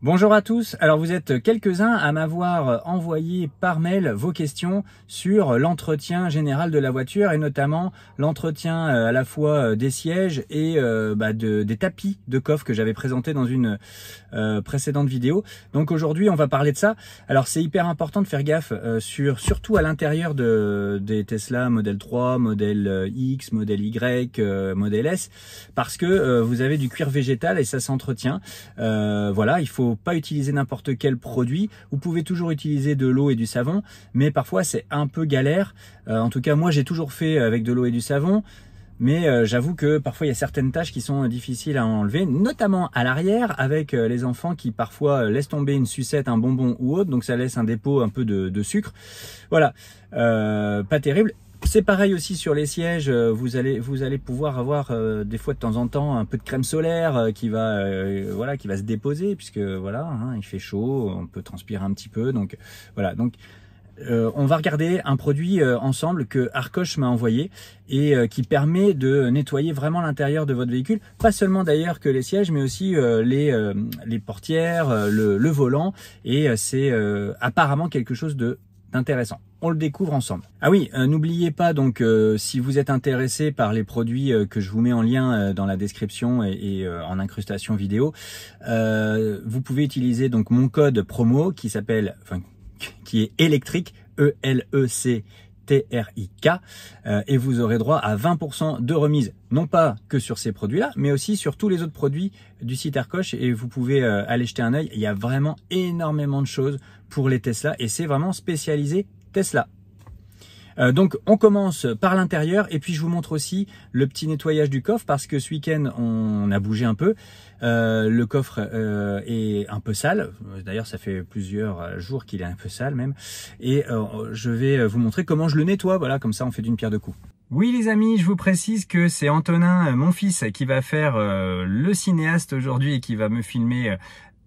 Bonjour à tous, alors vous êtes quelques-uns à m'avoir envoyé par mail vos questions sur l'entretien général de la voiture et notamment l'entretien à la fois des sièges et des tapis de coffre que j'avais présenté dans une précédente vidéo. Donc aujourd'hui on va parler de ça. Alors c'est hyper important de faire gaffe surtout à l'intérieur des Tesla Model 3, Model X, Model Y, Model S parce que vous avez du cuir végétal et ça s'entretient. Voilà, il faut pas utiliser n'importe quel produit. Vous pouvez toujours utiliser de l'eau et du savon, mais parfois c'est un peu galère. En tout cas, moi j'ai toujours fait avec de l'eau et du savon, mais j'avoue que parfois il y a certaines tâches qui sont difficiles à enlever, notamment à l'arrière avec les enfants qui parfois laissent tomber une sucette, un bonbon ou autre, donc ça laisse un dépôt un peu de sucre. Voilà, pas terrible. C'est pareil aussi sur les sièges, vous allez pouvoir avoir des fois de temps en temps un peu de crème solaire qui va se déposer puisque voilà, hein, il fait chaud, on peut transpirer un petit peu, donc voilà. Donc on va regarder un produit ensemble que Arcoche m'a envoyé et qui permet de nettoyer vraiment l'intérieur de votre véhicule, pas seulement d'ailleurs que les sièges, mais aussi les portières, le volant, et c'est apparemment quelque chose d'intéressant. On le découvre ensemble. Ah oui, n'oubliez pas donc si vous êtes intéressé par les produits que je vous mets en lien dans la description et en incrustation vidéo, vous pouvez utiliser donc mon code promo qui est électrique, ELECTRIK, et vous aurez droit à 20% de remise, non pas que sur ces produits-là, mais aussi sur tous les autres produits du site Arcoche, et vous pouvez aller jeter un œil. Il y a vraiment énormément de choses pour les Tesla et c'est vraiment spécialisé Tesla. Donc on commence par l'intérieur et puis je vous montre aussi le petit nettoyage du coffre parce que ce week-end on a bougé un peu. Le coffre est un peu sale, d'ailleurs ça fait plusieurs jours qu'il est un peu sale même, et je vais vous montrer comment je le nettoie, voilà, comme ça on fait d'une pierre deux coups. Oui les amis, je vous précise que c'est Antonin, mon fils, qui va faire le cinéaste aujourd'hui et qui va me filmer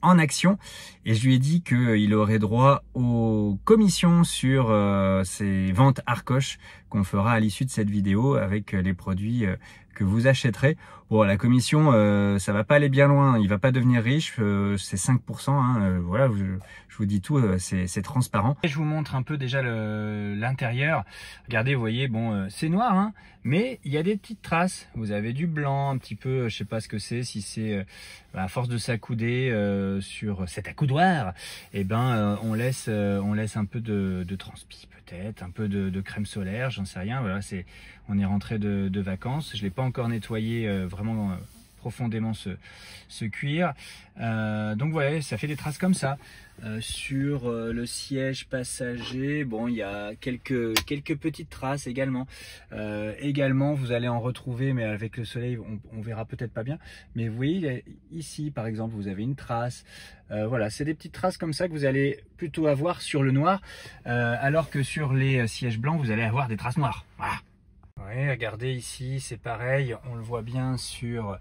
en action, et je lui ai dit qu'il aurait droit aux commissions sur ces ventes Arcoche qu'on fera à l'issue de cette vidéo avec les produits que vous achèterez. Bon, la commission, ça va pas aller bien loin, il va pas devenir riche, c'est 5%, hein, voilà, je vous dis tout, c'est transparent. Et je vous montre un peu déjà l'intérieur. Regardez, vous voyez, bon, c'est noir, hein, mais il y a des petites traces. Vous avez du blanc, un petit peu, je sais pas ce que c'est, si c'est à force de s'accouder sur cet accoudoir, et ben on laisse un peu de transpi, peut-être un peu de crème solaire, j'en sais rien. Voilà, on est rentré de vacances, je l'ai pas encore nettoyé vraiment profondément ce cuir, donc voilà, ça fait des traces comme ça. Sur le siège passager, bon, il y a quelques petites traces également. Également, vous allez en retrouver, mais avec le soleil, on verra peut-être pas bien. Mais vous voyez, ici, par exemple, vous avez une trace. Voilà, c'est des petites traces comme ça que vous allez plutôt avoir sur le noir, alors que sur les sièges blancs, vous allez avoir des traces noires. Voilà. Ouais, regardez ici, c'est pareil, on le voit bien sur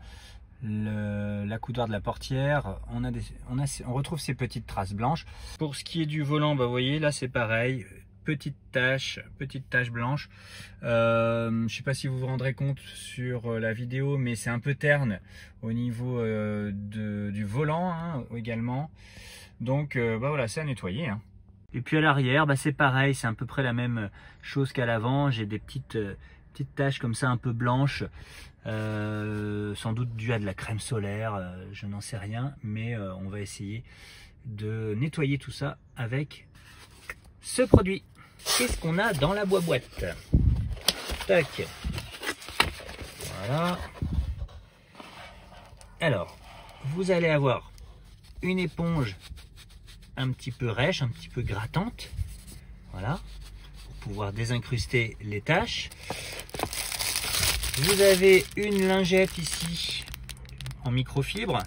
l'accoudoir de la portière, on retrouve ces petites traces blanches. Pour ce qui est du volant, bah, vous voyez, là c'est pareil, petite tache blanche. Je sais pas si vous vous rendrez compte sur la vidéo, mais c'est un peu terne au niveau du volant, hein, également. Donc bah voilà, c'est à nettoyer, hein. Et puis à l'arrière, bah, c'est pareil, c'est à peu près la même chose qu'à l'avant. J'ai des petites taches comme ça un peu blanches, sans doute dû à de la crème solaire, je n'en sais rien, mais on va essayer de nettoyer tout ça avec ce produit. Qu'est-ce qu'on a dans la boîte? Tac, voilà. Alors vous allez avoir une éponge un petit peu rêche, un petit peu grattante, voilà, pour pouvoir désincruster les taches. Vous avez une lingette ici en microfibre,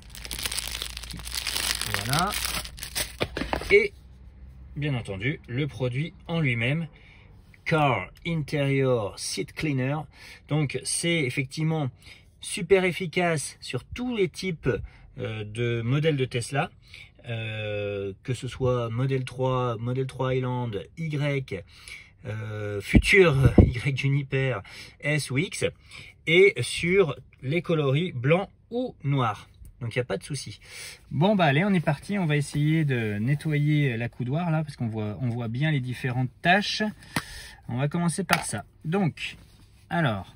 voilà, et bien entendu le produit en lui-même, Car Interior Seat Cleaner. Donc c'est effectivement super efficace sur tous les types de modèles de Tesla, que ce soit Model 3, Model 3 Highland, Y, futur Y Juniper, S ou X, et sur les coloris blanc ou noir. Donc il n'y a pas de souci. Bon bah allez, on est parti. On va essayer de nettoyer la coudoir là, parce qu'on voit bien les différentes taches. On va commencer par ça. Donc, alors,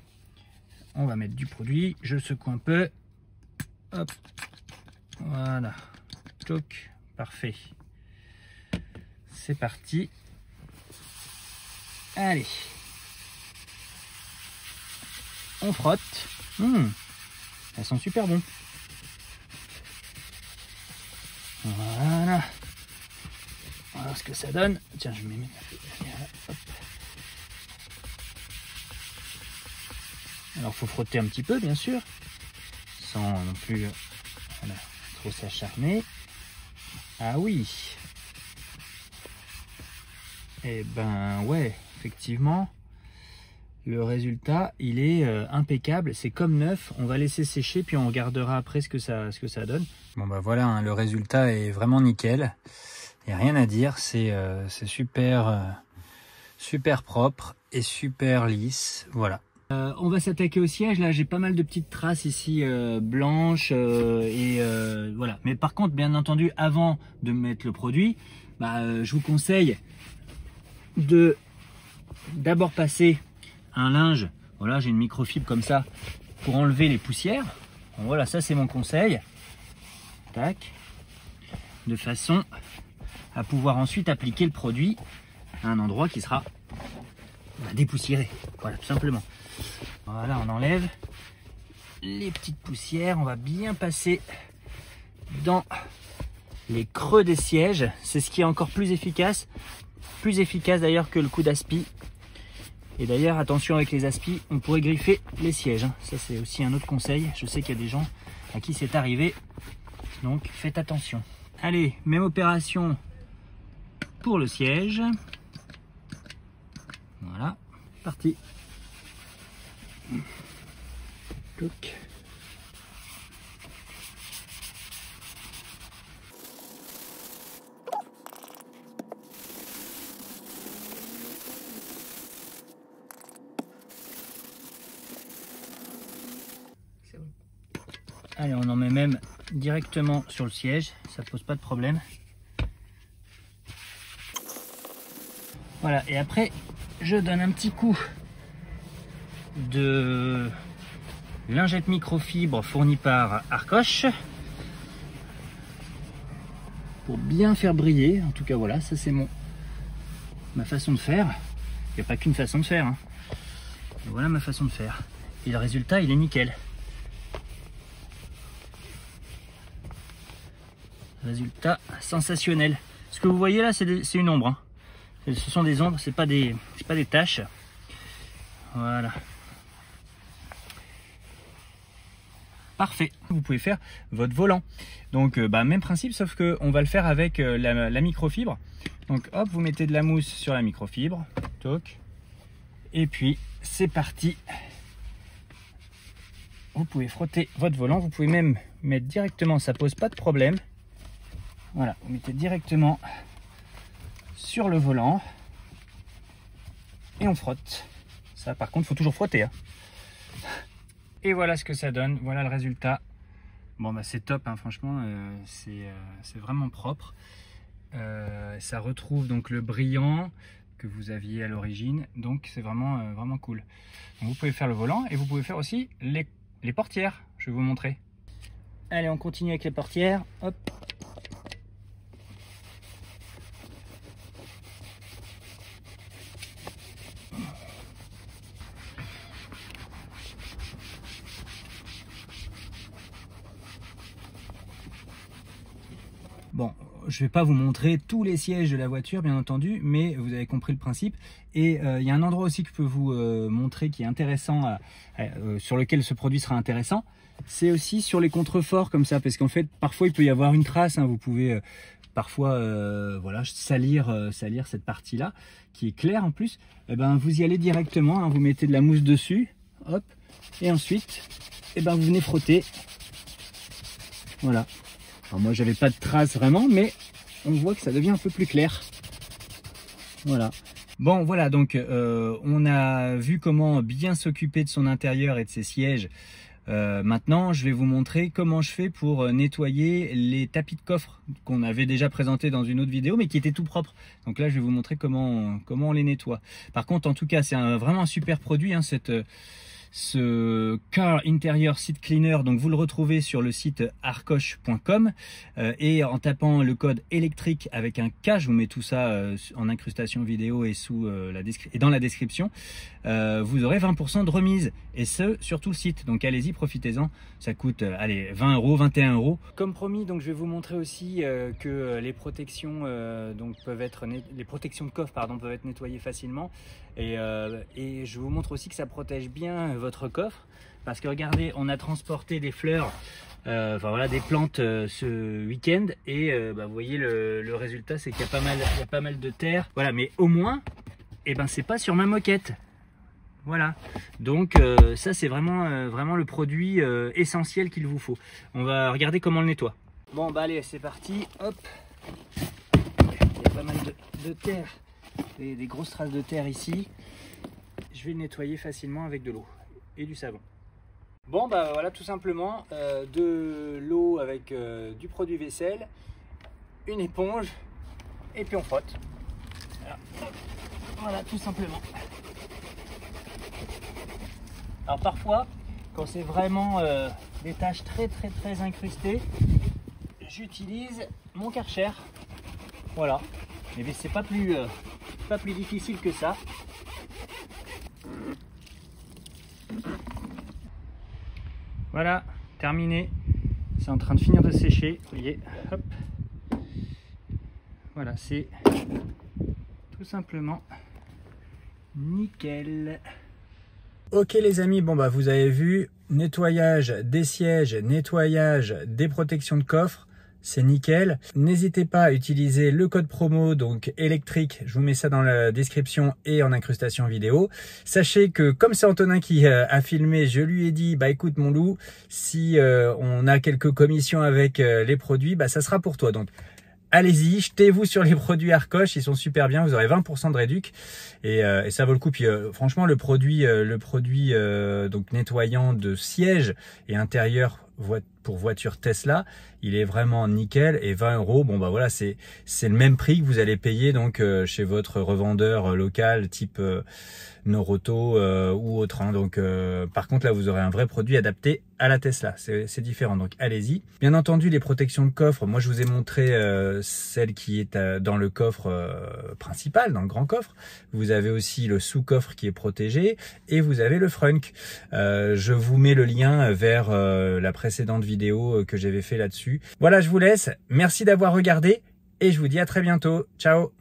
on va mettre du produit. Je le secoue un peu. Hop. Voilà. Toc. Parfait. C'est parti. Allez. On frotte. Elles sont super bonnes. Voilà. Voilà ce que ça donne. Tiens, je mets mes... Hop. Alors, faut frotter un petit peu, bien sûr, sans non plus voilà, trop s'acharner. Ah oui. Eh ben ouais, effectivement, le résultat, il est impeccable. C'est comme neuf. On va laisser sécher, puis on regardera après ce que ça donne. Bon bah voilà, hein, le résultat est vraiment nickel. Il n'y a rien à dire. C'est super, super propre et super lisse. Voilà. On va s'attaquer au siège. Là, j'ai pas mal de petites traces ici blanches voilà. Mais par contre, bien entendu, avant de mettre le produit, je vous conseille de d'abord passer un linge. Voilà, j'ai une microfibre comme ça pour enlever les poussières. Bon, voilà, ça c'est mon conseil. Tac. De façon à pouvoir ensuite appliquer le produit à un endroit qui sera dépoussiéré. Voilà, tout simplement. Voilà, on enlève les petites poussières. On va bien passer dans les creux des sièges. C'est ce qui est encore plus efficace d'ailleurs que le coup d'aspi. Et d'ailleurs, attention avec les aspis, on pourrait griffer les sièges. Ça, c'est aussi un autre conseil. Je sais qu'il y a des gens à qui c'est arrivé. Donc, faites attention. Allez, même opération pour le siège. Voilà, parti. Toc. Allez, on en met même directement sur le siège, ça pose pas de problème. Voilà, et après, je donne un petit coup de lingette microfibre fournie par Arcoche pour bien faire briller. En tout cas, voilà, ça c'est ma façon de faire. Il n'y a pas qu'une façon de faire, hein. Voilà ma façon de faire. Et le résultat, il est nickel. Résultat sensationnel. Ce que vous voyez là, c'est une ombre, hein. Ce sont des ombres, c'est pas des taches. Voilà. Parfait. Vous pouvez faire votre volant. Donc même principe, sauf que on va le faire avec la microfibre. Donc hop, vous mettez de la mousse sur la microfibre. Toc. Et puis c'est parti. Vous pouvez frotter votre volant. Vous pouvez même mettre directement, ça pose pas de problème. Voilà, vous mettez directement sur le volant et on frotte. Ça par contre, il faut toujours frotter, hein. Et voilà ce que ça donne, voilà le résultat. Bon c'est top, hein, franchement, c'est vraiment propre. Ça retrouve donc le brillant que vous aviez à l'origine, donc c'est vraiment, vraiment cool. Donc, vous pouvez faire le volant et vous pouvez faire aussi les portières, je vais vous montrer. Allez, on continue avec les portières, hop. Bon, je vais pas vous montrer tous les sièges de la voiture, bien entendu, mais vous avez compris le principe. Et il y a un endroit aussi que je peux vous montrer qui est intéressant, sur lequel ce produit sera intéressant. C'est aussi sur les contreforts comme ça, parce qu'en fait, parfois il peut y avoir une trace, hein, vous pouvez parfois voilà, salir cette partie-là, qui est claire en plus. Et ben, vous y allez directement, hein, vous mettez de la mousse dessus, hop, et ensuite, et ben, vous venez frotter. Voilà. Alors moi j'avais pas de traces vraiment, mais on voit que ça devient un peu plus clair. Voilà. Bon voilà, donc on a vu comment bien s'occuper de son intérieur et de ses sièges Maintenant, je vais vous montrer comment je fais pour nettoyer les tapis de coffre qu'on avait déjà présenté dans une autre vidéo, mais qui étaient tout propres. Donc là, je vais vous montrer comment on les nettoie. Par contre, en tout cas, c'est vraiment un super produit, hein, ce Car Interior Seat Cleaner. Donc vous le retrouvez sur le site arcoche.com et en tapant le code électrique avec un K, je vous mets tout ça en incrustation vidéo et dans la description, vous aurez 20% de remise, et ce sur tout le site. Donc allez-y, profitez-en, ça coûte allez, 20 €, 21 €. Comme promis, donc je vais vous montrer aussi que les protections les protections de coffre peuvent être nettoyées facilement, et je vous montre aussi que ça protège bien votre coffre, parce que regardez, on a transporté des fleurs, des plantes ce week-end, et vous voyez le résultat, c'est qu'il y a pas mal de terre, voilà, mais au moins c'est pas sur ma moquette. Voilà, donc ça c'est vraiment le produit essentiel qu'il vous faut. On va regarder comment on le nettoie. Bon allez, c'est parti, hop. Il y a pas mal de terre, des grosses traces de terre ici. Je vais le nettoyer facilement avec de l'eau et du savon. Bon voilà, tout simplement de l'eau avec du produit vaisselle, une éponge, et puis on frotte. Voilà, tout simplement. Alors parfois, quand c'est vraiment des tâches très incrustées, j'utilise mon Karcher. Voilà, mais c'est pas plus difficile que ça. Voilà, terminé. C'est en train de finir de sécher. Vous voyez, hop. Voilà, c'est tout simplement nickel. Ok les amis, vous avez vu, nettoyage des sièges, nettoyage des protections de coffre, c'est nickel. N'hésitez pas à utiliser le code promo, donc électrique, je vous mets ça dans la description et en incrustation vidéo. Sachez que comme c'est Antonin qui a filmé, je lui ai dit, écoute mon loup, si on a quelques commissions avec les produits, ça sera pour toi. Donc allez-y, jetez-vous sur les produits Arcoche, ils sont super bien, vous aurez 20% de réduc, et ça vaut le coup. Puis franchement, le produit donc nettoyant de siège et intérieur pour voiture Tesla, il est vraiment nickel, et 20 €, voilà, c'est le même prix que vous allez payer donc chez votre revendeur local type Noroto ou autre, hein. Donc par contre là, vous aurez un vrai produit adapté à la Tesla, c'est différent, donc allez-y. Bien entendu, les protections de coffre, moi je vous ai montré celle qui est dans le coffre principal, dans le grand coffre. Vous avez aussi le sous-coffre qui est protégé, et vous avez le frunk. Je vous mets le lien vers la précédente vidéo que j'avais fait là-dessus. Voilà, je vous laisse, merci d'avoir regardé, et je vous dis à très bientôt, ciao.